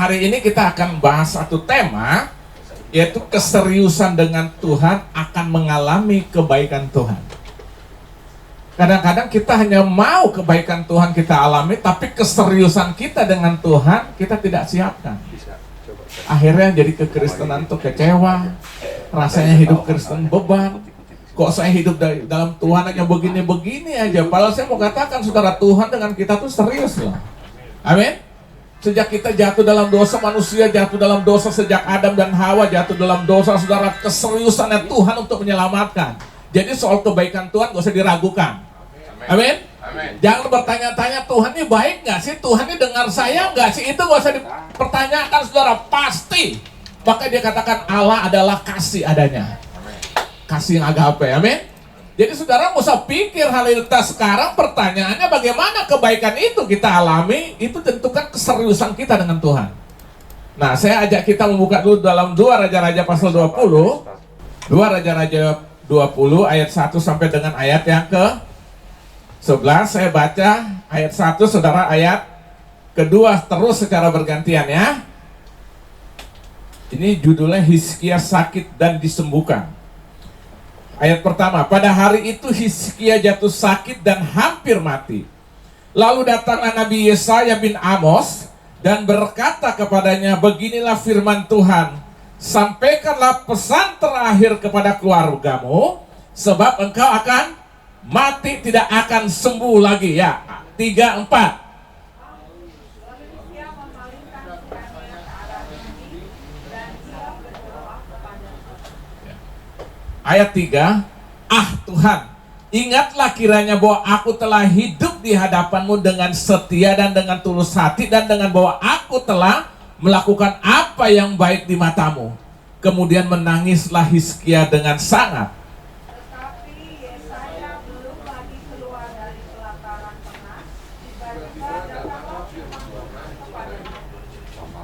hari ini kita akan bahas satu tema, yaitu keseriusan dengan Tuhan akan mengalami kebaikan Tuhan. Kadang-kadang kita hanya mau kebaikan Tuhan kita alami, tapi keseriusan kita dengan Tuhan kita tidak siapkan. Akhirnya jadi kekristenan itu kecewa, rasanya hidup Kristen beban. Kok saya hidup dalam Tuhan hanya begini-begini aja. Padahal saya mau katakan, saudara, Tuhan dengan kita tuh serius loh. Amin. Sejak kita jatuh dalam dosa, manusia jatuh dalam dosa sejak Adam dan Hawa jatuh dalam dosa, saudara, keseriusannya Tuhan untuk menyelamatkan. Jadi soal kebaikan Tuhan gak usah diragukan. Amin. Jangan bertanya-tanya, Tuhan ini baik gak sih? Tuhan ini dengar saya gak sih? Itu gak usah dipertanyakan, saudara. Pasti. Maka dia katakan Allah adalah kasih adanya. Kasih yang agape. Amin. Jadi saudara gak usah pikir hal itu. Sekarang pertanyaannya, bagaimana kebaikan itu kita alami? Itu tentukan keseriusan kita dengan Tuhan. Nah, saya ajak kita membuka dulu dalam 2 Raja-Raja pasal 20. 2 Raja-Raja 20 ayat 1 sampai dengan ayat yang ke 11. Saya baca ayat 1, saudara, ayat kedua terus secara bergantian ya. Ini judulnya Hizkia sakit dan disembuhkan. Ayat pertama, pada hari itu Hizkia jatuh sakit dan hampir mati. Lalu datanglah Nabi Yesaya bin Amos dan berkata kepadanya, beginilah firman Tuhan, sampaikanlah pesan terakhir kepada keluargamu, sebab engkau akan mati, tidak akan sembuh lagi. Ya, 3, 4. Ayat 3, ah Tuhan, ingatlah kiranya bahwa aku telah hidup di hadapanmu dengan setia dan dengan tulus hati, dan dengan bahwa aku telah melakukan apa yang baik di matamu. Kemudian menangislah Hizkia dengan sangat.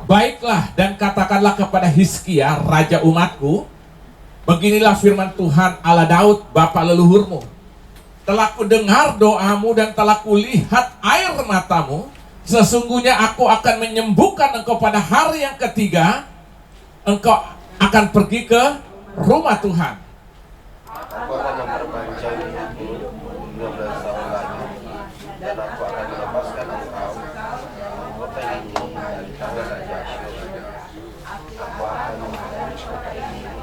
Baiklah, dan katakanlah kepada Hizkia, raja umatku, beginilah firman Tuhan Allah Daud, bapa leluhurmu. Telah kudengar doamu dan telah kulihat air matamu. Sesungguhnya aku akan menyembuhkan engkau pada hari yang ketiga. Engkau akan pergi ke rumah Tuhan. Aku akan memperpanjang hidupmu 12 tahun lagi, dan aku akan melepaskan engkau kota ini dari tangan Raja Asyur. Aku akan memberikan kota ini.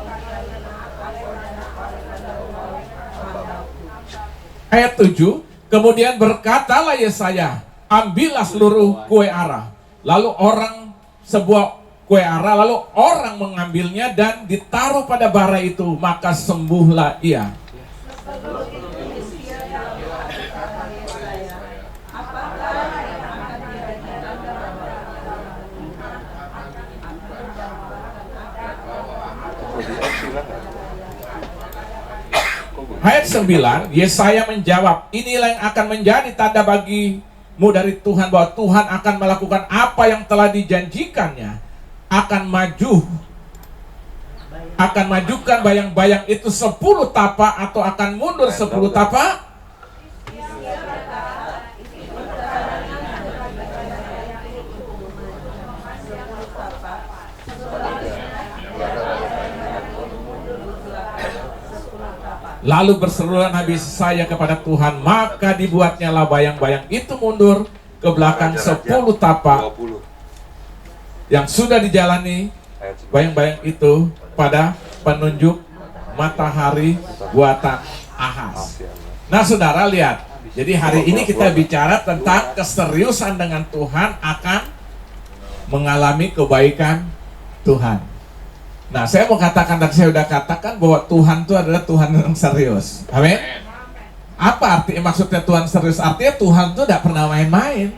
Ayat 7, kemudian berkatalah Yesaya, ambillah seluruh kue ara. Lalu sebuah kue ara, lalu orang mengambilnya dan ditaruh pada bara itu, maka sembuhlah ia. Ayat 9, Yesaya menjawab, inilah yang akan menjadi tanda bagimu dari Tuhan, bahwa Tuhan akan melakukan apa yang telah dijanjikannya. Akan majukan bayang-bayang itu 10 tapak, atau akan mundur 10 tapak. Lalu berserulah Nabi Yesaya kepada Tuhan, maka dibuatnyalah bayang-bayang itu mundur ke belakang 10 tapak yang sudah dijalani bayang-bayang itu pada penunjuk matahari buatan Ahaz. Nah saudara lihat, jadi hari ini kita bicara tentang keseriusan dengan Tuhan akan mengalami kebaikan Tuhan. Nah, saya mau katakan, tadi saya sudah katakan bahwa Tuhan itu adalah Tuhan yang serius. Amin. Apa artinya, maksudnya Tuhan serius? Artinya Tuhan itu tidak pernah main-main.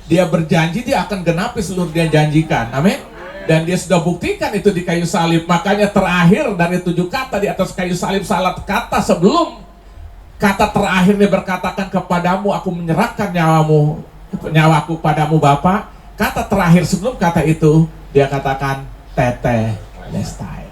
Dia berjanji, dia akan genapi seluruh dia janjikan. Amin. Dan dia sudah buktikan itu di kayu salib. Makanya terakhir dari 7 kata di atas kayu salib, salah kata sebelum kata terakhir dia berkatakan, kepadamu aku menyerahkan nyawaku padamu Bapa. Kata terakhir sebelum kata itu, dia katakan teteh lestai,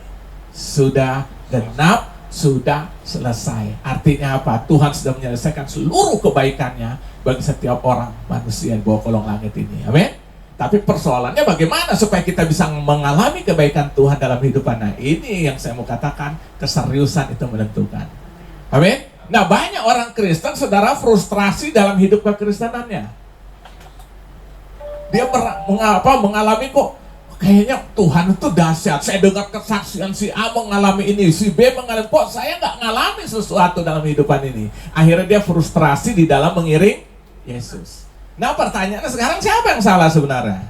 sudah genap, sudah selesai. Artinya apa? Tuhan sudah menyelesaikan seluruh kebaikannya bagi setiap orang manusia di bawah kolong langit ini. Amin. Tapi persoalannya bagaimana supaya kita bisa mengalami kebaikan Tuhan dalam hidupan. Nah, ini yang saya mau katakan, keseriusan itu menentukan. Amin. Nah, banyak orang Kristen, saudara, frustrasi dalam hidup kekristenannya. Dia mengalami kok kayaknya Tuhan itu dahsyat. Saya dengar kesaksian si A mengalami ini, si B mengalami, kok saya nggak ngalami sesuatu dalam hidupan ini. Akhirnya dia frustrasi di dalam mengiring Yesus. Nah, pertanyaannya sekarang, siapa yang salah sebenarnya?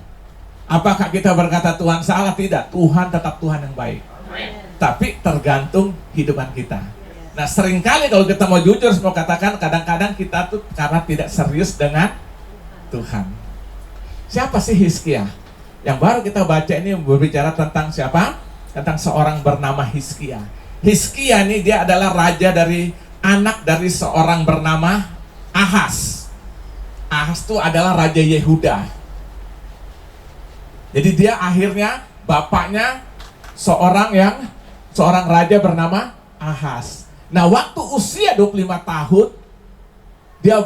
Apakah kita berkata Tuhan salah? Tidak, Tuhan tetap Tuhan yang baik. Tapi tergantung hidupan kita. Nah, seringkali kalau kita mau jujur, mau katakan, kadang-kadang kita tuh karena tidak serius dengan Tuhan. Siapa sih Hizkia? Yang baru kita baca ini berbicara tentang siapa? Tentang seorang bernama Hizkia. Hizkia ini dia adalah raja dari anak dari seorang bernama Ahaz. Ahaz itu adalah raja Yehuda. Jadi dia akhirnya bapaknya seorang raja bernama Ahaz. Nah, waktu usia 25 tahun dia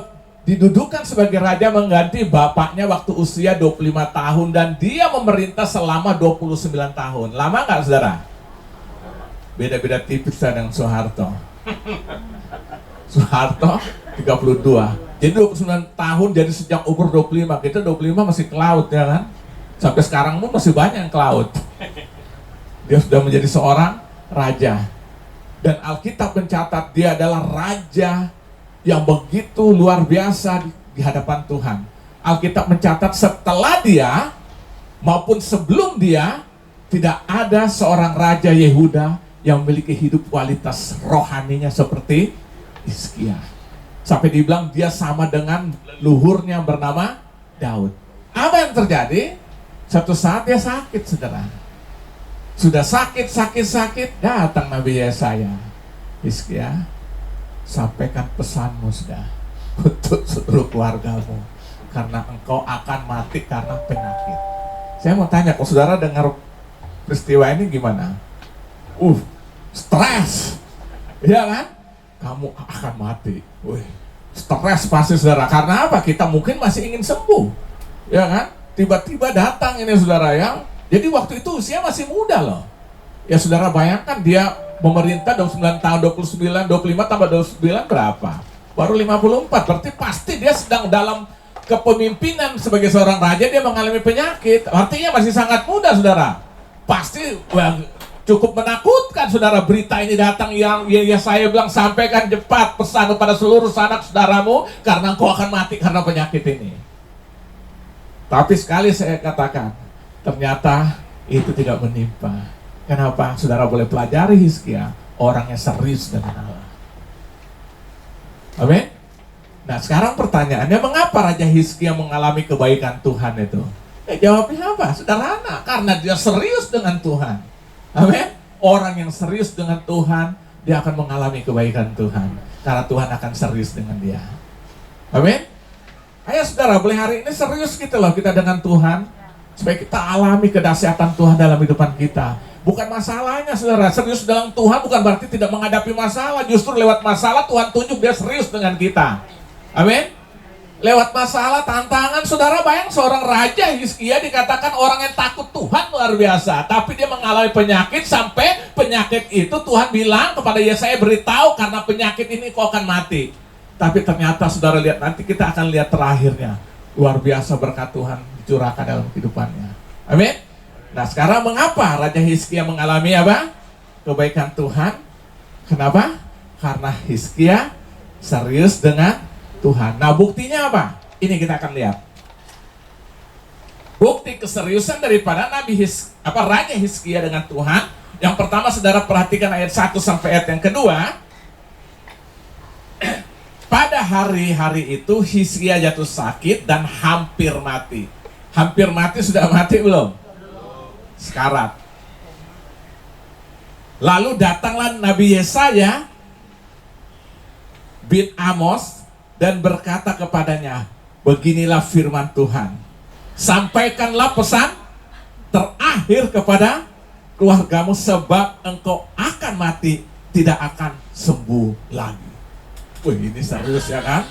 didudukan sebagai raja mengganti bapaknya waktu usia 25 tahun dan dia memerintah selama 29 tahun. Lama nggak, saudara? Beda-beda tipis dengan Soeharto. Soeharto 32. Jadi 29 tahun, jadi sejak umur 25. Kita 25 masih ke laut, ya kan? Sampai sekarang pun masih banyak yang ke laut. Dia sudah menjadi seorang raja. Dan Alkitab mencatat dia adalah raja yang begitu luar biasa di hadapan Tuhan. Alkitab mencatat setelah dia maupun sebelum dia tidak ada seorang raja Yehuda yang memiliki hidup kualitas rohaninya seperti Hizkia. Sampai dibilang dia sama dengan luhurnya bernama Daud. Apa yang terjadi? Suatu saat dia sakit, saudara. Sudah sakit, datang Nabi Yesaya. Hizkia, sampaikan pesanmu sudah untuk seluruh keluargamu, karena engkau akan mati karena penyakit. Saya mau tanya, kalau saudara dengar peristiwa ini gimana? Stres, ya kan? Kamu akan mati. Stres pasti, saudara. Karena apa? Kita mungkin masih ingin sembuh, ya kan? Tiba-tiba datang ini, saudara, yang jadi waktu itu usia masih muda loh. Ya, saudara bayangkan dia memerintah 29 tahun, 29, 25 tambah 29 berapa? Baru 54, berarti pasti dia sedang dalam kepemimpinan sebagai seorang raja, dia mengalami penyakit. Artinya masih sangat muda, saudara. Pasti cukup menakutkan, saudara, berita ini datang yang saya bilang, sampaikan cepat pesan kepada seluruh sanak saudaramu, karena engkau akan mati karena penyakit ini. Tapi sekali saya katakan, ternyata itu tidak menimpa. Kenapa? Saudara boleh pelajari Hizkia, orangnya serius dengan Allah. Amin. Nah, sekarang pertanyaannya, mengapa Raja Hizkia mengalami kebaikan Tuhan itu? Jawabnya apa? Sederhana, karena dia serius dengan Tuhan. Amin. Orang yang serius dengan Tuhan, dia akan mengalami kebaikan Tuhan, karena Tuhan akan serius dengan dia. Amin. Ayo saudara, boleh hari ini serius gitu loh kita dengan Tuhan, supaya kita alami kedahsyatan Tuhan dalam hidupan kita. Bukan masalahnya, saudara, serius dalam Tuhan bukan berarti tidak menghadapi masalah. Justru lewat masalah Tuhan tunjuk dia serius dengan kita. Amin. Lewat masalah, tantangan, saudara, bayang seorang raja Hizkia dikatakan orang yang takut Tuhan luar biasa, tapi dia mengalami penyakit, sampai penyakit itu Tuhan bilang kepada Yesaya, beritahu karena penyakit ini kau akan mati. Tapi ternyata saudara lihat, nanti kita akan lihat terakhirnya. Luar biasa berkat Tuhan dicurahkan dalam kehidupannya. Amin. Nah, sekarang mengapa Raja Hizkia mengalami apa? Kebaikan Tuhan. Kenapa? Karena Hizkia serius dengan Tuhan. Nah, buktinya apa? Ini kita akan lihat. Bukti keseriusan daripada Raja Hizkia dengan Tuhan. Yang pertama, saudara perhatikan ayat 1 sampai ayat yang kedua. Pada hari-hari itu Hizkia jatuh sakit dan hampir mati. Hampir mati, sudah mati belum? Sekarat. Lalu datanglah Nabi Yesaya bin Amos dan berkata kepadanya, beginilah firman Tuhan, sampaikanlah pesan terakhir kepada keluargamu, sebab engkau akan mati, tidak akan sembuh lagi. Ini serius, ya kan?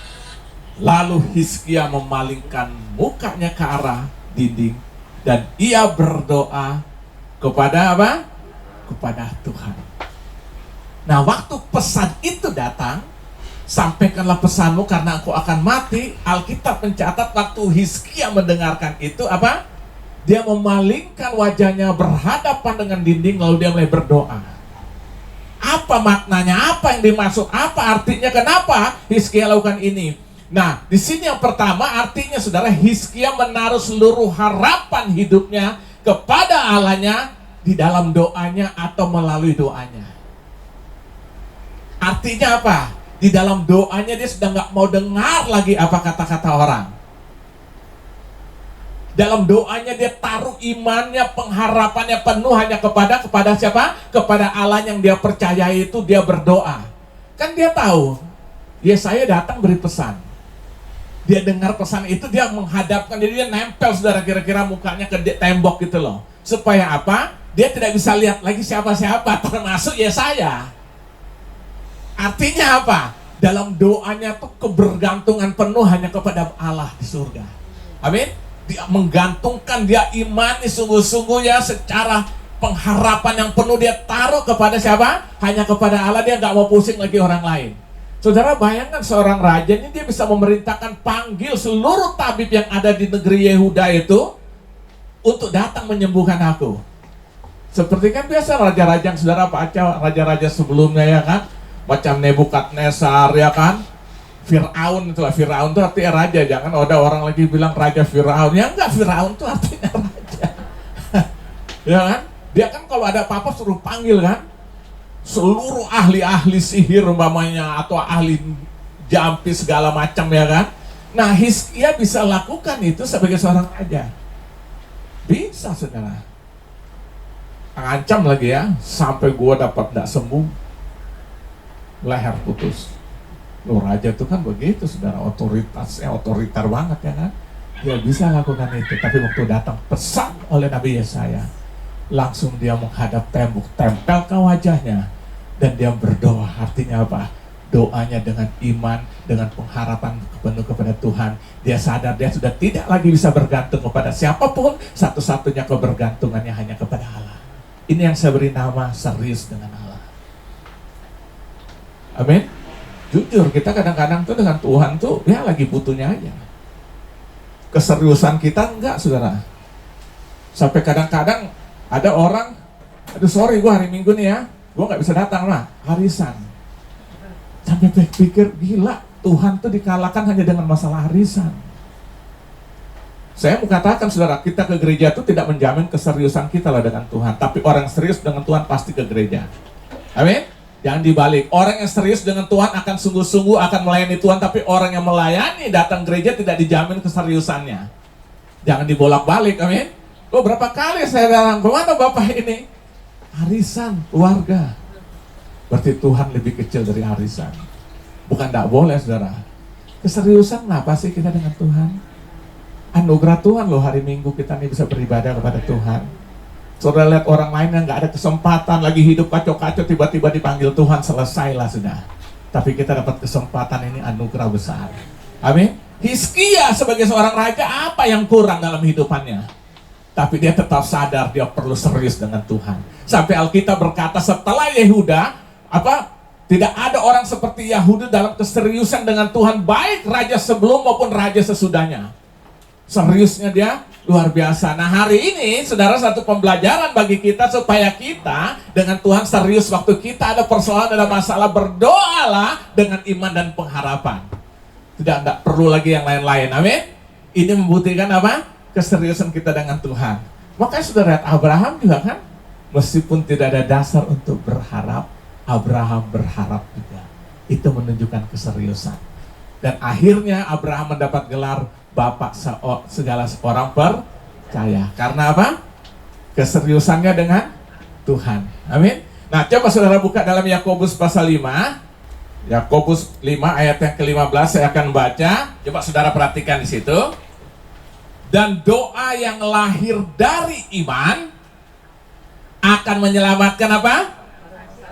Lalu Hizkia memalingkan mukanya ke arah dinding dan ia berdoa kepada apa? Kepada Tuhan. Nah, waktu pesan itu datang, sampaikanlah pesanmu karena aku akan mati. Alkitab mencatat waktu Hizkia mendengarkan itu apa? Dia memalingkan wajahnya berhadapan dengan dinding lalu dia mulai berdoa. Apa maknanya? Apa yang dimaksud? Apa artinya? Kenapa Hizkia lakukan ini? Nah, di sini yang pertama artinya saudara, Hizkia menaruh seluruh harapan hidupnya kepada Allahnya di dalam doanya atau melalui doanya. Artinya apa? Di dalam doanya dia sudah nggak mau dengar lagi apa kata-kata orang. Dalam doanya dia taruh imannya, pengharapannya penuh hanya kepada siapa? Kepada Allah yang dia percayai itu, dia berdoa. Kan dia tahu, Yesaya datang beri pesan. Dia dengar pesan itu, dia menghadapkan, jadi dia nempel saudara kira-kira mukanya ke tembok gitu loh. Supaya apa? Dia tidak bisa lihat lagi siapa-siapa, termasuk Yesaya. Artinya apa? Dalam doanya tuh kebergantungan penuh hanya kepada Allah di surga. Amin. Dia menggantungkan, dia imani sungguh-sungguhnya secara pengharapan yang penuh dia taruh kepada siapa? Hanya kepada Allah, dia nggak mau pusing lagi orang lain. Saudara bayangkan seorang raja ini dia bisa memerintahkan panggil seluruh tabib yang ada di negeri Yehuda itu untuk datang menyembuhkan aku. Seperti kan biasa raja-raja yang saudara baca, raja-raja sebelumnya ya kan, macam Nebukadnezar ya kan, Firaun itulah, Firaun itu artinya raja, jangan ada orang lagi bilang raja Firaun, ya enggak, Firaun itu artinya raja. Ya kan, dia kan kalau ada apa-apa suruh panggil kan, seluruh ahli-ahli sihir umpamanya atau ahli jampi segala macam ya kan. Nah, Hizkia bisa lakukan itu sebagai seorang raja. Bisa saudara. Ancam lagi ya, sampai gua dapat tidak sembuh, leher putus. Loh, raja itu kan begitu saudara, otoriter banget ya kan. Dia bisa lakukan itu, tapi waktu datang pesan oleh Nabi Yesaya, langsung dia menghadap tembok, tempel ke wajahnya, dan dia berdoa. Artinya apa? Doanya dengan iman, dengan pengharapan penuh kepada Tuhan. Dia sadar dia sudah tidak lagi bisa bergantung kepada siapapun, satu-satunya kebergantungannya hanya kepada Allah. Ini yang saya beri nama serius dengan Allah. Amin. Jujur, kita kadang-kadang tuh dengan Tuhan tuh ya lagi butuhnya aja. Keseriusan kita enggak saudara. Sampai kadang-kadang ada orang, aduh sorry gue hari Minggu nih ya, gue nggak bisa datang lah, harisan. Sampai pikir, gila, Tuhan tuh dikalahkan hanya dengan masalah harisan. Saya mau katakan saudara, kita ke gereja itu tidak menjamin keseriusan kita lah dengan Tuhan. Tapi orang serius dengan Tuhan pasti ke gereja. Amin? Jangan dibalik. Orang yang serius dengan Tuhan akan sungguh-sungguh akan melayani Tuhan. Tapi orang yang melayani datang gereja tidak dijamin keseriusannya. Jangan dibolak-balik, amin? Oh, berapa kali saya datang, kemana Bapak ini? Harisan, keluarga. Berarti Tuhan lebih kecil dari harisan. Bukan tidak boleh saudara. Keseriusan kenapa sih kita dengan Tuhan? Anugerah Tuhan loh, hari Minggu kita nih bisa beribadah kepada Tuhan. Saudara lihat orang lain yang nggak ada kesempatan, lagi hidup kacau-kacau, tiba-tiba dipanggil Tuhan, selesailah sudah. Tapi kita dapat kesempatan, ini anugerah besar. Amin. Hizkia sebagai seorang raja, apa yang kurang dalam hidupannya? Tapi dia tetap sadar dia perlu serius dengan Tuhan. Sampai Alkitab berkata setelah Yehuda, tidak ada orang seperti Yahudi dalam keseriusan dengan Tuhan, baik raja sebelum maupun raja sesudahnya. Seriusnya dia luar biasa. Nah, hari ini saudara, satu pembelajaran bagi kita supaya kita dengan Tuhan serius. Waktu kita ada persoalan, ada masalah, berdoalah dengan iman dan pengharapan. Tidak perlu lagi yang lain-lain. Amin. Ini membuktikan apa? Keseriusan kita dengan Tuhan. Makanya saudara lihat Abraham juga kan, meskipun tidak ada dasar untuk berharap, Abraham berharap juga. Itu menunjukkan keseriusan. Dan akhirnya Abraham mendapat gelar Bapak segala orang percaya. Karena apa? Keseriusannya dengan Tuhan. Amin. Nah, coba saudara buka dalam Yakobus pasal 5. Yakobus 5 ayat yang ke-15 saya akan baca. Coba saudara perhatikan di situ. Dan doa yang lahir dari iman akan menyelamatkan apa?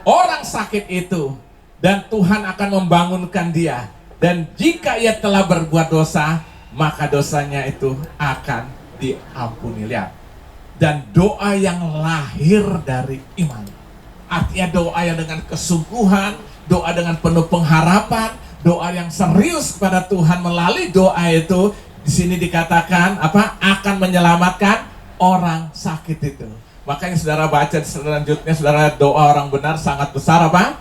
Orang sakit itu. Dan Tuhan akan membangunkan dia. Dan jika ia telah berbuat dosa, maka dosanya itu akan diampuni. Lihat. Dan doa yang lahir dari iman. Artinya doa yang dengan kesungguhan, doa dengan penuh pengharapan, doa yang serius kepada Tuhan melalui doa itu. Di sini dikatakan apa? Akan menyelamatkan orang sakit itu. Makanya saudara baca selanjutnya, saudara, doa orang benar sangat besar apa?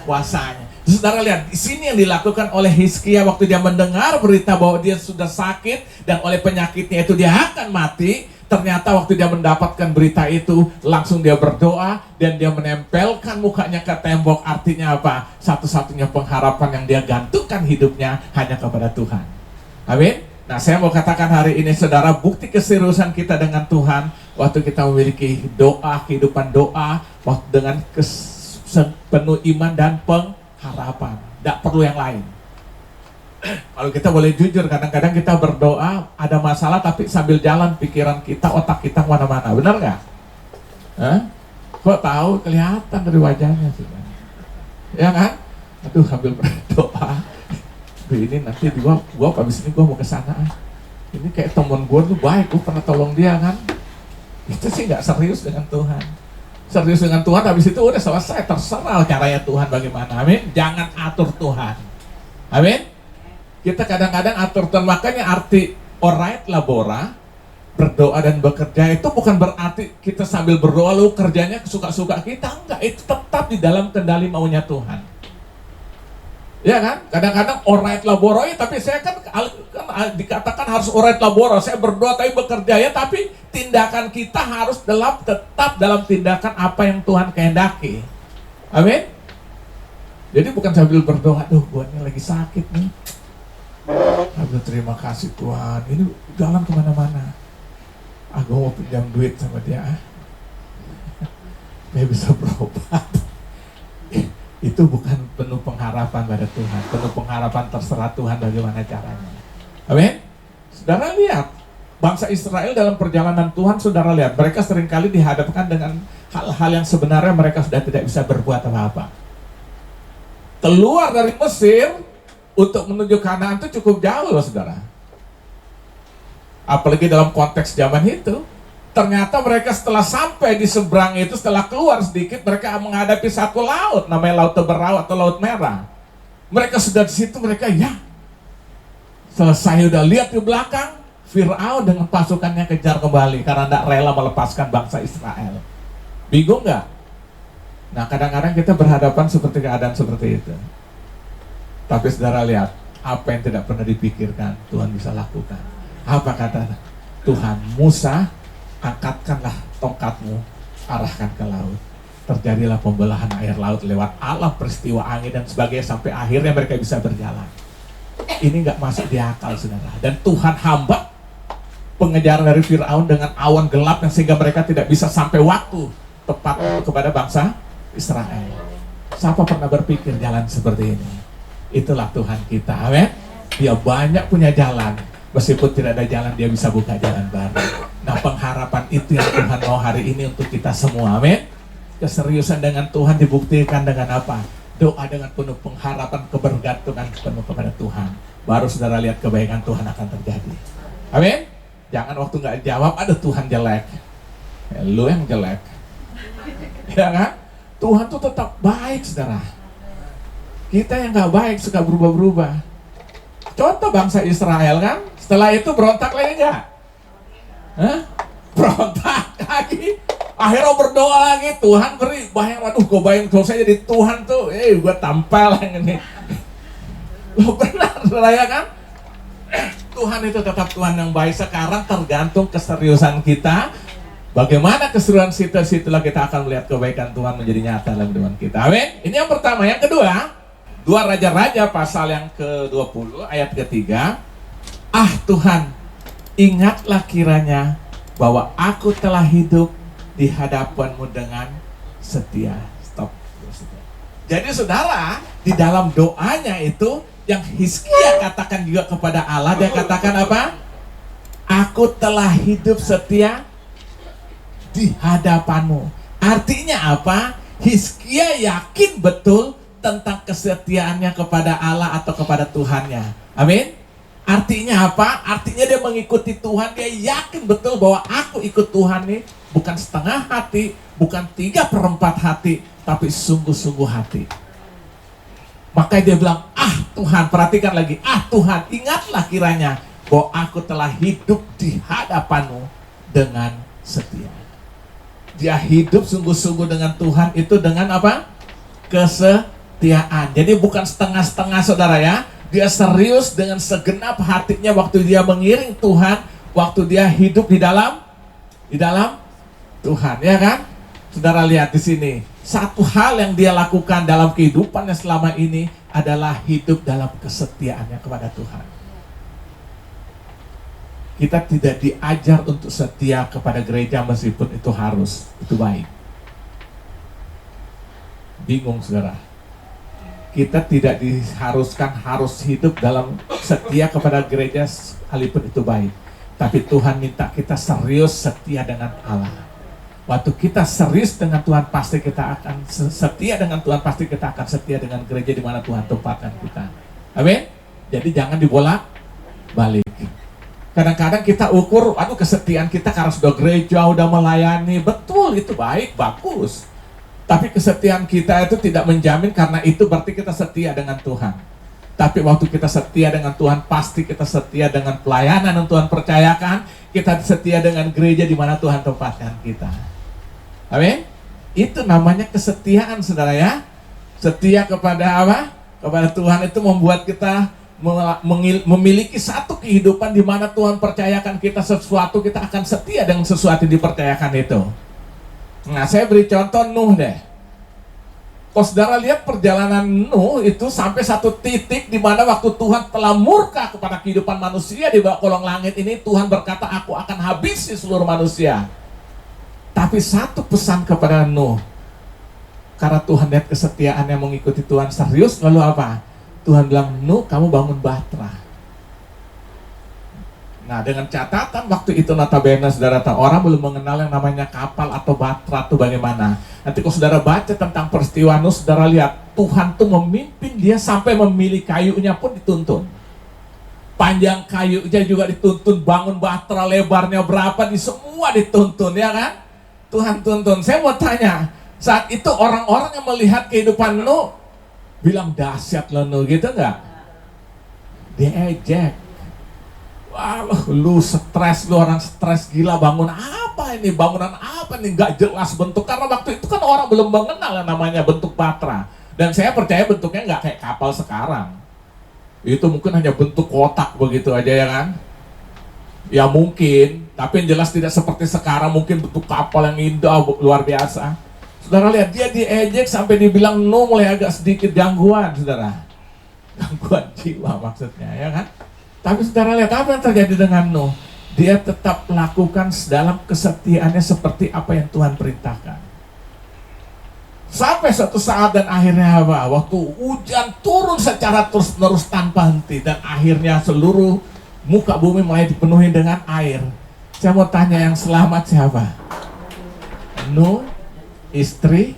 Kuasanya. Saudara lihat, di sini yang dilakukan oleh Hizkia waktu dia mendengar berita bahwa dia sudah sakit dan oleh penyakitnya itu dia akan mati. Ternyata waktu dia mendapatkan berita itu, langsung dia berdoa dan dia menempelkan mukanya ke tembok. Artinya apa? Satu-satunya pengharapan yang dia gantungkan hidupnya hanya kepada Tuhan. Amin. Nah, saya mau katakan hari ini, saudara, bukti keseriusan kita dengan Tuhan waktu kita memiliki doa, kehidupan doa, waktu dengan penuh iman dan pengharapan. Tidak perlu yang lain. Kalau kita boleh jujur, kadang-kadang kita berdoa, ada masalah tapi sambil jalan pikiran kita, otak kita kemana-mana. Benar nggak? Kok tahu? Kelihatan dari wajahnya sih. Ya kan? Aduh, sambil berdoa. Ini nanti gua habis ini gua mau ke sana. Ini kayak teman gua tuh baik, gua pernah tolong dia kan. Itu sih nggak serius dengan Tuhan. Serius dengan Tuhan, habis itu udah selesai, terserah caranya Tuhan bagaimana. Amin. Jangan atur Tuhan. Amin. Kita kadang-kadang atur Tuhan, makanya arti orait labora, berdoa dan bekerja itu bukan berarti kita sambil berdoa lalu kerjanya suka-suka kita, enggak, itu tetap di dalam kendali maunya Tuhan. Ya kan? Kadang-kadang orait laboro, ya, tapi saya kan dikatakan harus orait laboro, saya berdoa tapi bekerja ya, tapi tindakan kita harus tetap dalam tindakan apa yang Tuhan kehendaki. Amin. Jadi bukan sambil berdoa, aduh buatnya lagi sakit nih. Aduh terima kasih Tuhan, ini jalan kemana-mana. Aku mau pinjam duit sama dia, dia bisa berobat. Itu bukan penuh pengharapan pada Tuhan. Penuh pengharapan terserah Tuhan bagaimana caranya. Amin. Saudara lihat, bangsa Israel dalam perjalanan Tuhan, saudara lihat, mereka seringkali dihadapkan dengan hal-hal yang sebenarnya mereka sudah tidak bisa berbuat apa-apa. Keluar dari Mesir untuk menuju Kanaan itu cukup jauh loh saudara. Apalagi dalam konteks zaman itu. Ternyata mereka setelah sampai di seberang itu, setelah keluar sedikit, mereka menghadapi satu laut, namanya Laut Teberau atau Laut Merah. Mereka sudah di situ, mereka ya. Selesai udah lihat di belakang, Fir'aun dengan pasukannya kejar kembali karena tidak rela melepaskan bangsa Israel. Bingung nggak? Nah kadang-kadang kita berhadapan seperti keadaan seperti itu. Tapi saudara lihat, apa yang tidak pernah dipikirkan Tuhan bisa lakukan. Apa kata Tuhan? Musa, angkatkanlah tongkatmu, arahkan ke laut. Terjadilah pembelahan air laut lewat alam peristiwa angin dan sebagainya sampai akhirnya mereka bisa berjalan. Ini nggak masuk di akal saudara. Dan Tuhan hambat pengejaran dari Fir'aun dengan awan gelap yang sehingga mereka tidak bisa sampai waktu tepat kepada bangsa Israel. Siapa pernah berpikir jalan seperti ini? Itulah Tuhan kita, amin. Dia banyak punya jalan. Meskipun tidak ada jalan, dia bisa buka jalan baru. Nah pengharapan itu yang Tuhan mau hari ini untuk kita semua, amin. Keseriusan dengan Tuhan dibuktikan dengan apa? Doa dengan penuh pengharapan, kebergantungan penuh kepada Tuhan. Baru saudara lihat kebaikan Tuhan akan terjadi. Amin. Jangan waktu nggak jawab, ada Tuhan jelek. Ya, lu yang jelek. Ya kan? Tuhan tuh tetap baik saudara. Kita yang nggak baik suka berubah-berubah. Contoh bangsa Israel kan, setelah itu berontak lagi nggak? Berontak lagi. Akhirnya berdoa lagi, Tuhan beri. Aduh gue bayang dosanya jadi Tuhan tuh, gue tampal yang ini. Lo benar saudara ya kan? Tuhan itu tetap Tuhan yang baik. Sekarang tergantung keseriusan kita. Bagaimana keseriusan kita, situlah kita akan melihat kebaikan Tuhan menjadi nyata dalam hidup kita. Amin. Ini yang pertama. Yang kedua, 2 Raja-Raja pasal yang ke-20 ayat ketiga. Ah Tuhan, ingatlah kiranya bahwa aku telah hidup di hadapan-Mu dengan setia. Stop. Jadi saudara, di dalam doanya itu yang Hizkia katakan juga kepada Allah, dia katakan apa? Aku telah hidup setia di hadapan-Mu. Artinya apa? Hizkia yakin betul tentang kesetiaannya kepada Allah atau kepada Tuhannya. Amin. Artinya apa? Artinya dia mengikuti Tuhan, dia yakin betul bahwa aku ikut Tuhan nih, bukan setengah hati, bukan 3/4 hati, tapi sungguh-sungguh hati. Makanya dia bilang, Tuhan, perhatikan lagi, Tuhan, ingatlah kiranya bahwa aku telah hidup di hadapanmu dengan setia. Dia hidup sungguh-sungguh dengan Tuhan itu dengan apa? Kesetiaan. Jadi bukan setengah-setengah, saudara ya. Dia serius dengan segenap hatinya waktu dia mengiring Tuhan, waktu dia hidup di dalam Tuhan, ya kan? Saudara lihat di sini, satu hal yang dia lakukan dalam kehidupannya selama ini adalah hidup dalam kesetiaannya kepada Tuhan. Kita tidak diajar untuk setia kepada gereja meskipun itu harus, itu baik. Bingung saudara. Kita tidak diharuskan harus hidup dalam setia kepada gereja sekalipun itu baik. Tapi Tuhan minta kita serius setia dengan Allah. Waktu kita serius dengan Tuhan, pasti kita akan setia dengan Tuhan, pasti kita akan setia dengan gereja di mana Tuhan tempatkan kita. Amin. Jadi jangan dibolak balik. Kadang-kadang kita ukur, kesetiaan kita karena sudah gereja, udah melayani, betul itu baik, bagus. Tapi kesetiaan kita itu tidak menjamin karena itu berarti kita setia dengan Tuhan. Tapi waktu kita setia dengan Tuhan, pasti kita setia dengan pelayanan yang Tuhan percayakan, kita setia dengan gereja di mana Tuhan tempatkan kita. Amin. Itu namanya kesetiaan, saudara ya. Setia kepada apa? Kepada Tuhan itu membuat kita memiliki satu kehidupan di mana Tuhan percayakan kita sesuatu, kita akan setia dengan sesuatu yang dipercayakan itu. Nah, saya beri contoh Nuh deh. Kalau saudara lihat perjalanan Nuh itu sampai satu titik di mana waktu Tuhan telah murka kepada kehidupan manusia di bawah kolong langit ini, Tuhan berkata, aku akan habisi seluruh manusia. Tapi satu pesan kepada Nuh, karena Tuhan lihat kesetiaannya mengikuti Tuhan serius, lalu apa? Tuhan bilang, Nuh, kamu bangun bahtera. Nah, dengan catatan waktu itu notabene saudara tahu, orang belum mengenal yang namanya kapal atau bahtera itu bagaimana. Nanti kalau saudara baca tentang peristiwa Nuh, saudara lihat Tuhan tuh memimpin dia sampai memilih kayunya pun dituntun. Panjang kayunya juga dituntun, bangun bahtera lebarnya berapa, di semua dituntun, ya kan? Tuhan tuntun. Saya mau tanya, saat itu orang-orang yang melihat kehidupan Nuh bilang dahsyat loh Nuh, gitu enggak? Dia ejek. Wah, lu stres, lu orang stres gila, bangun apa ini? Bangunan apa nih? Nggak jelas bentuk. Karena waktu itu kan orang belum mengenal yang namanya bentuk bahtera. Dan saya percaya bentuknya nggak kayak kapal sekarang. Itu mungkin hanya bentuk kotak begitu aja, ya kan? Ya mungkin, tapi yang jelas tidak seperti sekarang, mungkin bentuk kapal yang indah, luar biasa. Saudara lihat, dia diejek sampai dibilang Nuh mulai agak sedikit gangguan, saudara. Gangguan jiwa maksudnya, ya kan? Tapi saudara lihat apa yang terjadi dengan Nuh. Dia tetap melakukan dalam kesetiaannya seperti apa yang Tuhan perintahkan. Sampai suatu saat dan akhirnya apa? Waktu hujan turun secara terus-menerus tanpa henti. Dan akhirnya seluruh muka bumi mulai dipenuhi dengan air. Saya mau tanya, yang selamat siapa? Nuh, istri,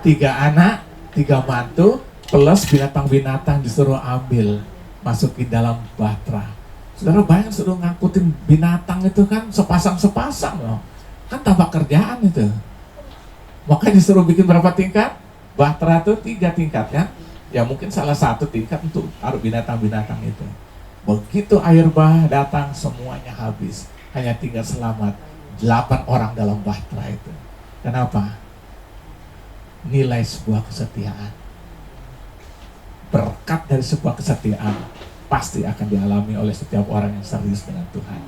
3 anak, 3 mantu, plus binatang-binatang disuruh ambil, masukin dalam bahtera. Saudara bayang suruh ngangkutin binatang itu kan sepasang-sepasang loh. Kan tambah kerjaan itu. Makanya disuruh bikin berapa tingkat? Bahtera itu 3 tingkat kan? Ya mungkin salah satu tingkat untuk taruh binatang-binatang itu. Begitu air bah datang, semuanya habis. Hanya tinggal selamat 8 orang dalam bahtera itu. Kenapa? Nilai sebuah kesetiaan. Berkat dari sebuah kesetiaan pasti akan dialami oleh setiap orang yang serius dengan Tuhan.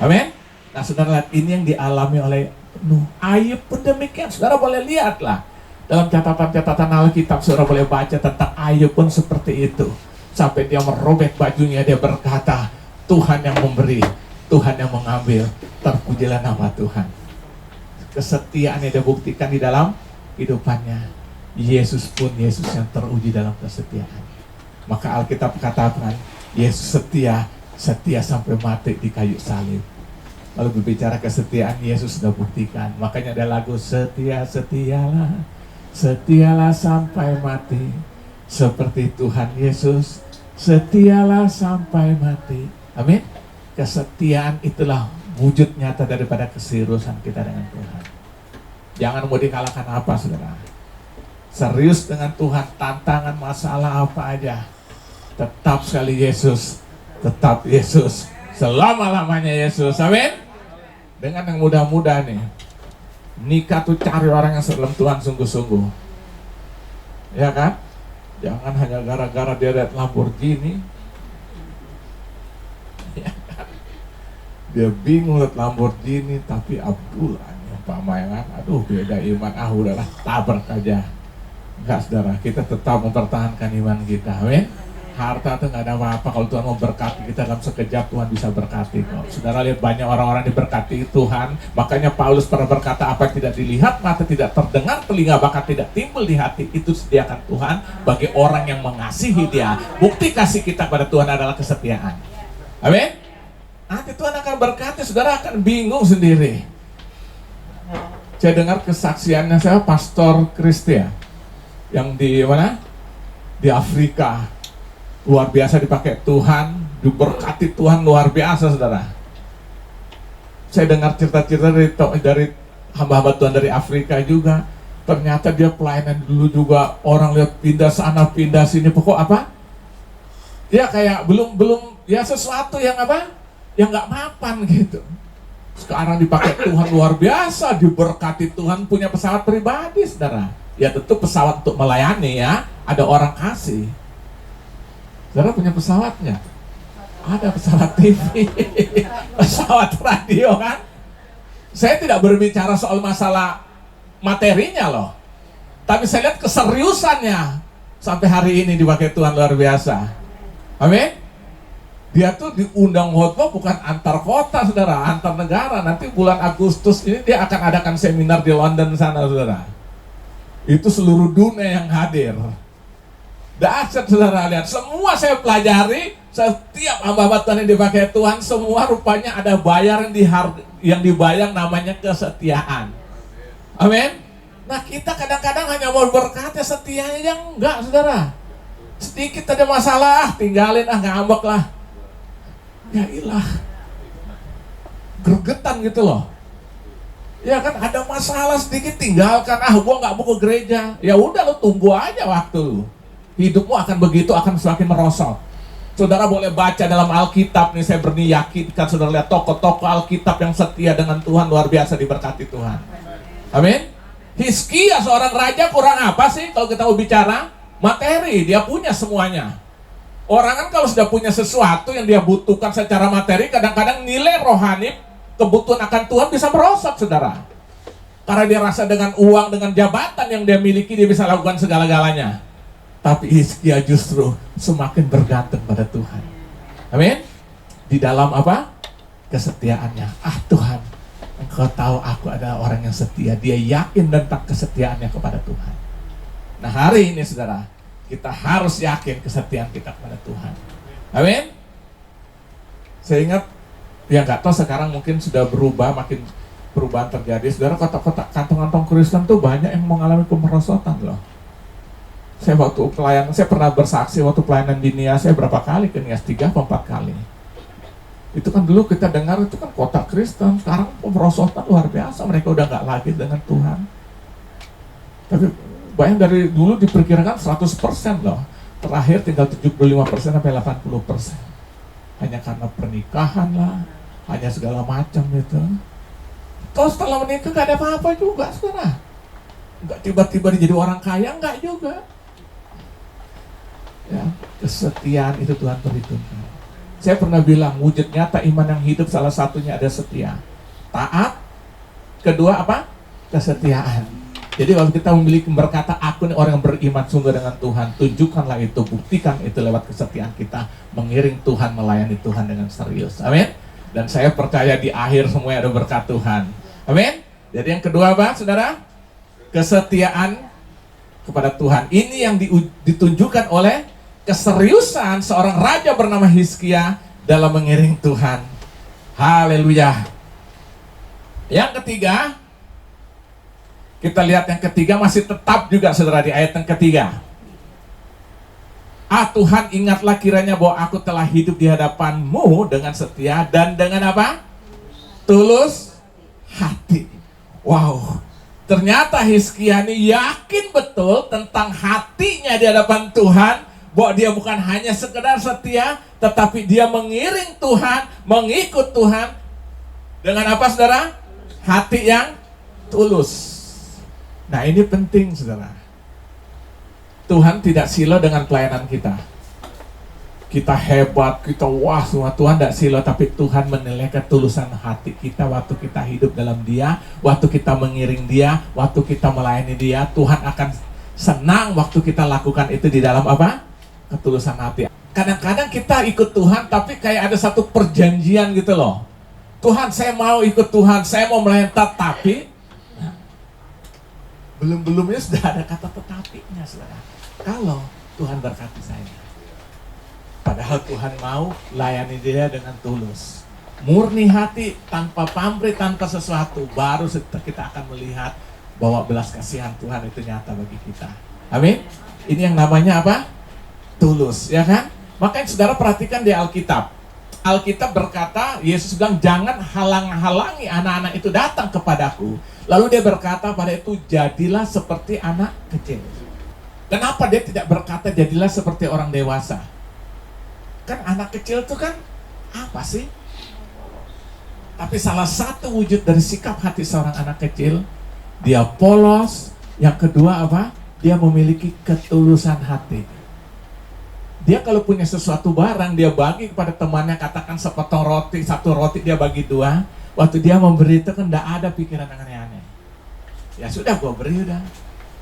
Amin. Nah, saudara lihat, ini yang dialami oleh Nuh. Ayub pun demikian. Saudara boleh lihatlah dalam catatan-catatan Alkitab, saudara boleh baca tentang Ayub pun seperti itu. Sampai dia merobek bajunya, dia berkata, Tuhan yang memberi, Tuhan yang mengambil, terpujilah nama Tuhan. Kesetiaan yang dia buktikan di dalam hidupannya. Yesus pun Yesus yang teruji dalam kesetiaan. Maka Alkitab katakan, Yesus setia, setia sampai mati di kayu salib. Lalu berbicara kesetiaan, Yesus sudah buktikan. Makanya ada lagu, setia, setialah, setialah sampai mati. Seperti Tuhan Yesus, setialah sampai mati. Amin. Kesetiaan itulah wujud nyata daripada keseriusan kita dengan Tuhan. Jangan mau dikalahkan apa, saudara. Serius dengan Tuhan, tantangan masalah apa aja, tetap sekali Yesus, tetap Yesus, selama-lamanya Yesus. Amin. Dengan yang mudah-mudah nih, nikah tuh cari orang yang dalam Tuhan sungguh-sungguh, ya kan? Jangan hanya gara-gara dia lihat Lamborghini, ya kan? Dia bingung lihat Lamborghini, tapi Abdullah umpama ya kan, aduh beda iman, udahlah tabrak aja. Enggak, saudara, kita tetap mempertahankan iman kita. Amin. Harta itu nggak ada apa-apa kalau Tuhan mau berkati kita dalam sekejap, Tuhan bisa berkati kok. Saudara lihat banyak orang-orang diberkati Tuhan. Makanya Paulus pernah berkata, apa yang tidak dilihat mata, tidak terdengar telinga, bahkan tidak timbul di hati, itu sediakan Tuhan bagi orang yang mengasihi Dia. Bukti kasih kita pada Tuhan adalah kesetiaan. Amin. Nanti Tuhan akan berkati, saudara akan bingung sendiri. Saya dengar kesaksiannya saya Pastor Christian yang di mana? Di Afrika. Luar biasa dipakai Tuhan, diberkati Tuhan luar biasa, saudara. Saya dengar cerita-cerita dari hamba-hamba Tuhan dari Afrika juga. Ternyata dia pelayanan dulu juga, orang lihat pindah sana pindah sini, pokok apa? Ya kayak belum ya sesuatu yang apa? Yang nggak mapan gitu. Sekarang dipakai Tuhan luar biasa, diberkati Tuhan, punya pesawat pribadi, saudara. Ya tentu pesawat untuk melayani ya, ada orang kasih. Saudara punya pesawatnya? Ada pesawat TV, pesawat radio kan? Saya tidak berbicara soal masalah materinya loh, tapi saya lihat keseriusannya sampai hari ini dipakai Tuhan luar biasa. Amin. Dia tuh diundang khotbah bukan antar kota, saudara, antar negara. Nanti bulan Agustus ini dia akan adakan seminar di London sana, saudara. Itu seluruh dunia yang hadir. Dahsyat, saudara, lihat. Semua saya pelajari, setiap hamba-hamba Tuhan yang dipakai Tuhan, semua rupanya ada bayar yang dibayar namanya kesetiaan. Amin. Nah kita kadang-kadang hanya mau berkata setianya aja enggak, saudara. Sedikit ada masalah, tinggalin ngambek lah. Ya ilah, gregetan gitu loh. Ya kan ada masalah sedikit tinggalkan, gua nggak mau ke gereja. Ya udah, lo tunggu aja waktu. Hidupmu akan begitu, akan semakin merosot. Saudara boleh baca dalam Alkitab nih, saya berani yakinkan saudara lihat tokoh-tokoh Alkitab yang setia dengan Tuhan luar biasa diberkati Tuhan. Amin. Hizkia seorang raja kurang apa sih kalau kita mau bicara? Materi, dia punya semuanya. Orang kan kalau sudah punya sesuatu yang dia butuhkan secara materi, kadang-kadang nilai rohani, kebutuhan akan Tuhan bisa merosot, saudara. Karena dia rasa dengan uang, dengan jabatan yang dia miliki, dia bisa lakukan segala-galanya. Tapi Hizkia justru semakin bergantung pada Tuhan. Amin. Di dalam apa? Kesetiaannya. Tuhan, Engkau tahu aku adalah orang yang setia. Dia yakin tentang kesetiaannya kepada Tuhan. Nah hari ini, saudara, kita harus yakin kesetiaan kita kepada Tuhan. Amin. Saya ingat, ya nggak tahu sekarang mungkin sudah berubah, makin perubahan terjadi. Saudara, kotak-kotak kantong-kantong Kristen tuh banyak yang mengalami kemerosotan loh. Saya waktu pelayanan, saya pernah bersaksi waktu pelayanan di Nias, saya berapa kali ke Nias, 3 atau 4 kali. Itu kan dulu kita dengar itu kan kotak Kristen, sekarang pemerosotan luar biasa, mereka udah nggak lagi dengan Tuhan. Tapi bayang dari dulu diperkirakan 100% loh, terakhir tinggal 75% sampai 80%. Hanya karena pernikahan lah, hanya segala macam gitu. Kalau setelah menikah gak ada apa-apa juga, saudara. Nggak tiba-tiba jadi orang kaya, enggak juga. Ya, kesetiaan itu Tuhan perhitungkan. Saya pernah bilang, wujud nyata iman yang hidup salah satunya ada setia. Taat, kedua apa? Kesetiaan. Jadi kalau kita memiliki berkata, aku ini orang yang beriman sungguh dengan Tuhan, tunjukkanlah itu, buktikan itu lewat kesetiaan kita, mengiring Tuhan, melayani Tuhan dengan serius. Amin. Dan saya percaya di akhir semuanya ada berkat Tuhan. Amin. Jadi yang kedua apa, saudara? Kesetiaan kepada Tuhan. Ini yang ditunjukkan oleh keseriusan seorang raja bernama Hizkia dalam mengiring Tuhan. Haleluya. Yang ketiga, kita lihat yang ketiga masih tetap juga, saudara, di ayat yang ketiga. Tuhan, ingatlah kiranya bahwa aku telah hidup di hadapan-Mu dengan setia dan dengan apa? Tulus hati. Wow, ternyata Hizkia ini yakin betul tentang hatinya di hadapan Tuhan, bahwa dia bukan hanya sekedar setia, tetapi dia mengiring Tuhan, mengikut Tuhan dengan apa, saudara? Hati yang tulus. Nah, ini penting, saudara. Tuhan tidak silau dengan pelayanan kita. Kita hebat, kita wah semua. Tuhan tidak silau, tapi Tuhan menilai ketulusan hati kita waktu kita hidup dalam Dia, waktu kita mengiring Dia, waktu kita melayani Dia. Tuhan akan senang waktu kita lakukan itu di dalam apa? Ketulusan hati. Kadang-kadang kita ikut Tuhan, tapi kayak ada satu perjanjian gitu loh. Tuhan, saya mau ikut Tuhan, saya mau melayani, tapi belum-belumnya sudah ada kata tetapinya, saudara. Kalau Tuhan berkati saya, padahal Tuhan mau layani Dia dengan tulus, murni hati, tanpa pamrih, tanpa sesuatu, baru kita akan melihat bahwa belas kasihan Tuhan itu nyata bagi kita. Amin. Ini yang namanya apa? Tulus, ya kan? Makanya saudara perhatikan di Alkitab. Alkitab berkata, Yesus bilang, jangan halang-halangi anak-anak itu datang kepadaku. Lalu dia berkata pada itu, jadilah seperti anak kecil. Kenapa dia tidak berkata jadilah seperti orang dewasa? Kan anak kecil itu kan apa sih? Tapi salah satu wujud dari sikap hati seorang anak kecil, dia polos. Yang kedua apa? Dia memiliki ketulusan hati. Dia kalau punya sesuatu barang, dia bagi kepada temannya, katakan sepotong roti, satu roti dia bagi dua. Waktu dia memberi itu kan tidak ada pikiran aneh-aneh. Ya sudah, gue beri udah.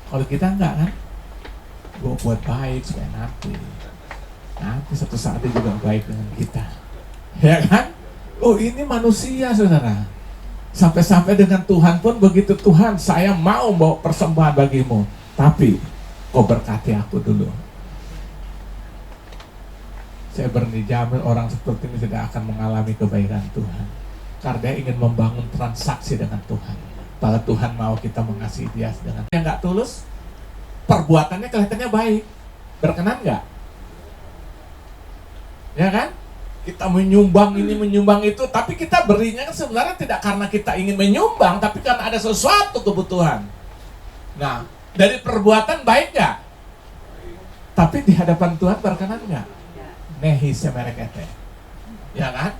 Kalau kita enggak kan, gue buat baik supaya nanti satu saat dia juga baik dengan kita. Ya kan? Oh, ini manusia, saudara. Sampai-sampai dengan Tuhan pun begitu. Tuhan, saya mau bawa persembahan bagimu, tapi kau berkati aku dulu. Saya berani jamin orang seperti ini tidak akan mengalami kebaikan Tuhan, karena dia ingin membangun transaksi dengan Tuhan. Kalau Tuhan mau kita mengasihi dia dengan yang nggak tulus, perbuatannya kelihatannya baik, berkenan nggak? Ya kan? Kita menyumbang ini, menyumbang itu, tapi kita berinya kan sebenarnya tidak karena kita ingin menyumbang, tapi karena ada sesuatu kebutuhan. Nah, dari perbuatan baik nggak? Tapi di hadapan Tuhan berkenan nggak? Nehi semerekete. Ya kan?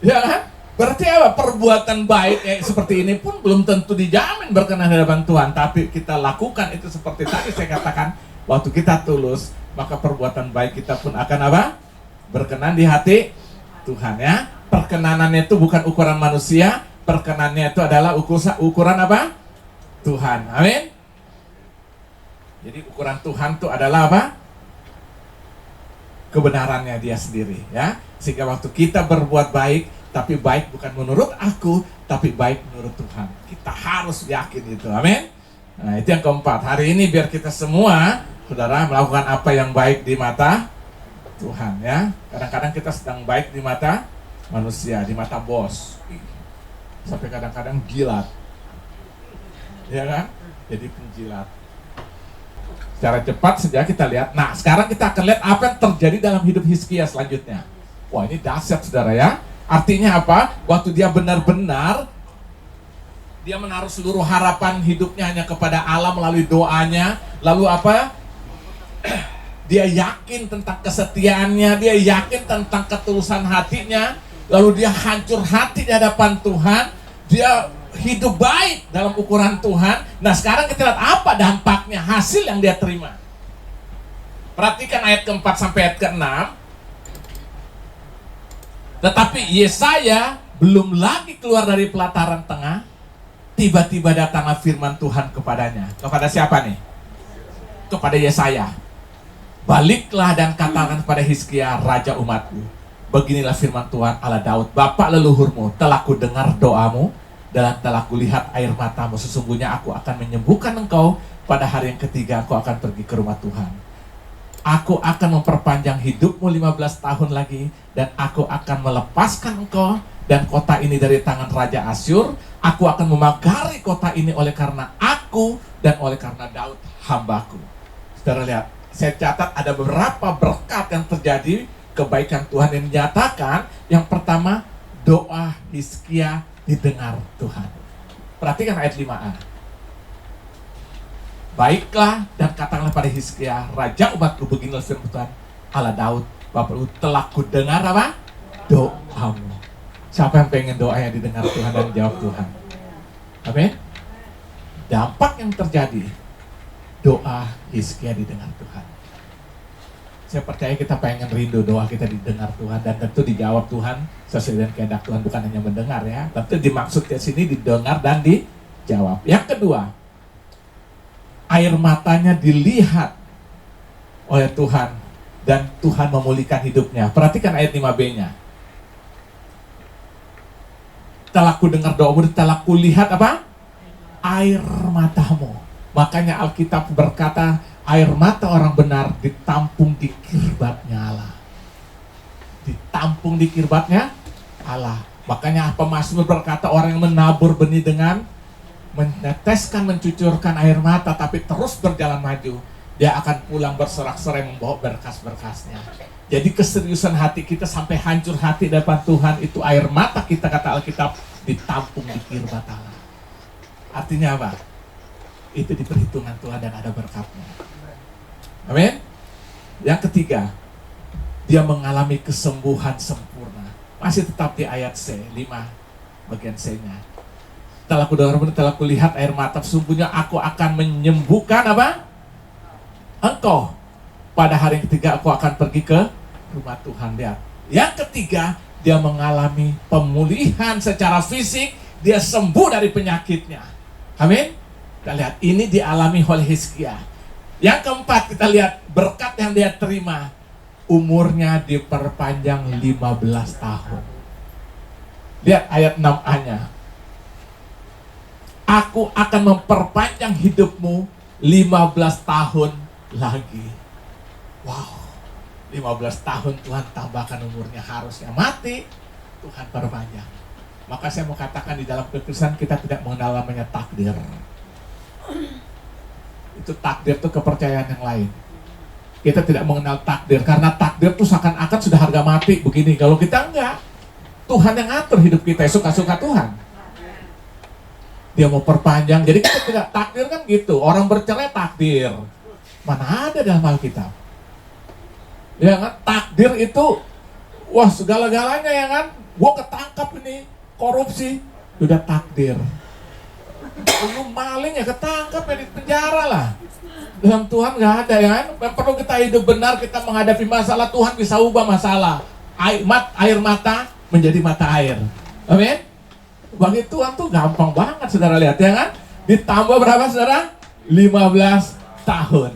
Ya kan? Berarti apa? Perbuatan baik seperti ini pun belum tentu dijamin berkenan di hadapan Tuhan. Tapi kita lakukan itu seperti tadi saya katakan, waktu kita tulus, maka perbuatan baik kita pun akan apa? Berkenan di hati Tuhan, ya. Perkenanannya itu bukan ukuran manusia, perkenannya itu adalah ukuran apa? Tuhan. Amin. Jadi ukuran Tuhan itu adalah apa? Kebenarannya dia sendiri, ya. Sehingga waktu kita berbuat baik, tapi baik bukan menurut aku, tapi baik menurut Tuhan. Kita harus yakin itu, amin. Nah, itu yang keempat. Hari ini biar kita semua, saudara, melakukan apa yang baik di mata Tuhan, ya. Kadang-kadang kita sedang baik di mata manusia, di mata bos, sampai kadang-kadang jilat, ya kan? Jadi penjilat. Secara cepat saja kita lihat. Nah, sekarang kita akan lihat apa yang terjadi dalam hidup Hizkia selanjutnya. Wah, ini dahsyat, saudara, ya. Artinya apa? Waktu dia benar-benar dia menaruh seluruh harapan hidupnya hanya kepada Allah melalui doanya. Lalu apa? Dia yakin tentang kesetiaannya, dia yakin tentang ketulusan hatinya. Lalu dia hancur hati di hadapan Tuhan. Dia hidup baik dalam ukuran Tuhan. Nah, sekarang kita lihat apa dampaknya, hasil yang dia terima. Perhatikan ayat keempat sampai ayat keenam. Tetapi Yesaya belum lagi keluar dari pelataran tengah, tiba-tiba datanglah firman Tuhan kepadanya. Kepada siapa nih? Kepada Yesaya. Baliklah dan katakan kepada Hizkia, raja umatku, beginilah firman Tuhan Allah Daud, Bapak leluhurmu, telah ku dengar doamu dan telah kulihat air matamu. Sesungguhnya aku akan menyembuhkan engkau. Pada hari yang ketiga aku akan pergi ke rumah Tuhan. Aku akan memperpanjang hidupmu 15 tahun lagi, dan aku akan melepaskan engkau dan kota ini dari tangan Raja Asyur. Aku akan memagari kota ini oleh karena aku dan oleh karena Daud hambaku. Saudara lihat, saya catat ada beberapa berkat yang terjadi, kebaikan Tuhan yang dinyatakan. Yang pertama, doa Hizkia didengar Tuhan. Perhatikan ayat 5a. Baiklah dan katakanlah pada Hizkia, raja umatku, beginilah firman Tuhan Allah Daud, Bapak telah kudengar apa? Doamu. Siapa yang pengen doanya didengar Tuhan dan dijawab Tuhan? Amin. Dampak yang terjadi, doa Hizkia didengar Tuhan. Saya percaya kita pengen rindu doa kita didengar Tuhan, dan tentu dijawab Tuhan sesuai dengan kehendak Tuhan, bukan hanya mendengar ya. Tentu dimaksudnya sini didengar dan dijawab. Yang kedua, air matanya dilihat oleh Tuhan dan Tuhan memulihkan hidupnya. Perhatikan ayat 5b-nya. Telah ku dengar doamu, telah ku lihat apa? Air matamu. Makanya Alkitab berkata, air mata orang benar ditampung di kirbatnya Allah. Ditampung di kirbatnya Allah. Makanya pemazmur berkata, orang yang menabur benih dengan meneteskan, mencucurkan air mata, tapi terus berjalan maju, dia akan pulang bersorak-sorai membawa berkas-berkasnya. Jadi keseriusan hati kita sampai hancur hati di depan Tuhan, itu air mata kita, kata Alkitab, ditampung di kirbat Allah. Artinya apa? Itu diperhitungkan Tuhan dan ada berkatnya. Amin. Yang ketiga, dia mengalami kesembuhan sempurna. Masih tetap di ayat C, 5 bagian C-nya. Telah kudengar, telah kulihat air mata, sesungguhnya aku akan menyembuhkan apa? Engkau. Pada hari yang ketiga aku akan pergi ke rumah Tuhan. Lihat. Yang ketiga, dia mengalami pemulihan secara fisik, dia sembuh dari penyakitnya. Amin. Kita lihat, ini dialami oleh Hizkia. Yang keempat, kita lihat berkat yang dia terima, umurnya diperpanjang 15 tahun. Lihat ayat 6a-nya. Aku akan memperpanjang hidupmu 15 tahun lagi. Wow, 15 tahun Tuhan tambahkan umurnya, harusnya mati, Tuhan perpanjang. Maka saya mau katakan, di dalam kekristenan kita tidak mengenal namanya takdir. Itu takdir itu kepercayaan yang lain. Kita tidak mengenal takdir, karena takdir itu seakan-akan sudah harga mati begini. Kalau kita enggak, Tuhan yang ngatur hidup kita, suka-suka Tuhan. Dia mau perpanjang, jadi kita tidak, takdir kan gitu. Orang bercerai takdir, mana ada dalam Alkitab? Ya kan, takdir itu, wah segala-galanya ya kan. Gua ketangkap ini, korupsi, sudah takdir. Lu maling ya ketangkap ya di penjara lah. Dalam Tuhan nggak ada ya kan. Yang perlu kita hidup benar, kita menghadapi masalah, Tuhan bisa ubah masalah. Air mata menjadi mata air. Amin. Bagi Tuhan tuh gampang banget, saudara lihat ya kan. Ditambah berapa saudara? 15 tahun.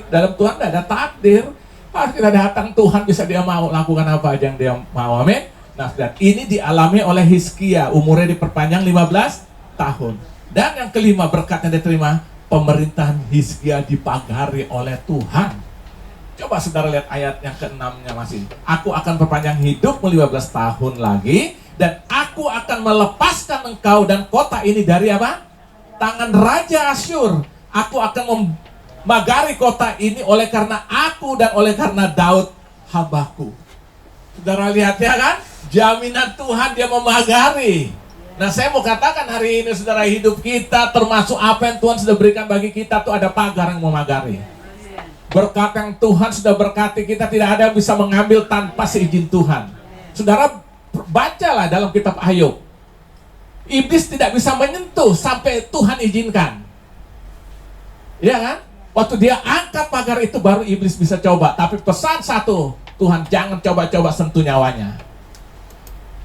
Dalam Tuhan tidak ada takdir. Harus kita datang, Tuhan bisa dia mau lakukan apa aja yang dia mau. Amin. Nah, ini dialami oleh Hizkia, umurnya diperpanjang 15 tahun. Dan yang kelima, berkat yang diterima, pemerintahan Hizkia dipagari oleh Tuhan. Coba saudara lihat ayat yang ke-6-nya masih. Aku akan perpanjang hidupmu 15 tahun lagi, dan aku akan melepaskan engkau dan kota ini dari apa? Tangan Raja Asyur. Aku akan memagari kota ini oleh karena aku dan oleh karena Daud hambaku. Saudara lihat ya kan? Jaminan Tuhan, dia memagari. Nah, saya mau katakan hari ini saudara, hidup kita termasuk apa yang Tuhan sudah berikan bagi kita tuh ada pagar yang memagari. Berkat yang Tuhan sudah berkati kita, tidak ada yang bisa mengambil tanpa seizin Tuhan. Saudara bacalah dalam kitab Ayub. Iblis tidak bisa menyentuh sampai Tuhan izinkan. Ya kan? Waktu dia angkat pagar itu baru iblis bisa coba. Tapi pesan satu, Tuhan jangan coba-coba sentuh nyawanya.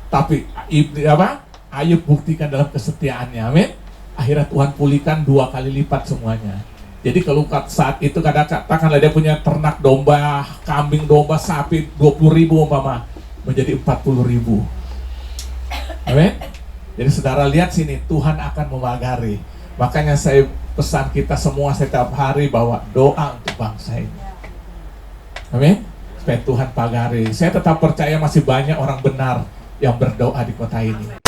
Tapi iblis apa? Ayub buktikan dalam kesetiaannya, amin. Akhirnya Tuhan pulihkan 2 kali lipat semuanya. Jadi kalau saat itu katakanlah dia punya ternak domba, kambing, domba, sapi 20.000 umpama, menjadi 40.000. Amin. Jadi saudara lihat sini, Tuhan akan memagari. Makanya saya pesan kita semua setiap hari bahwa doa untuk bangsa ini. Amin. Supaya Tuhan pagari. Saya tetap percaya masih banyak orang benar yang berdoa di kota ini.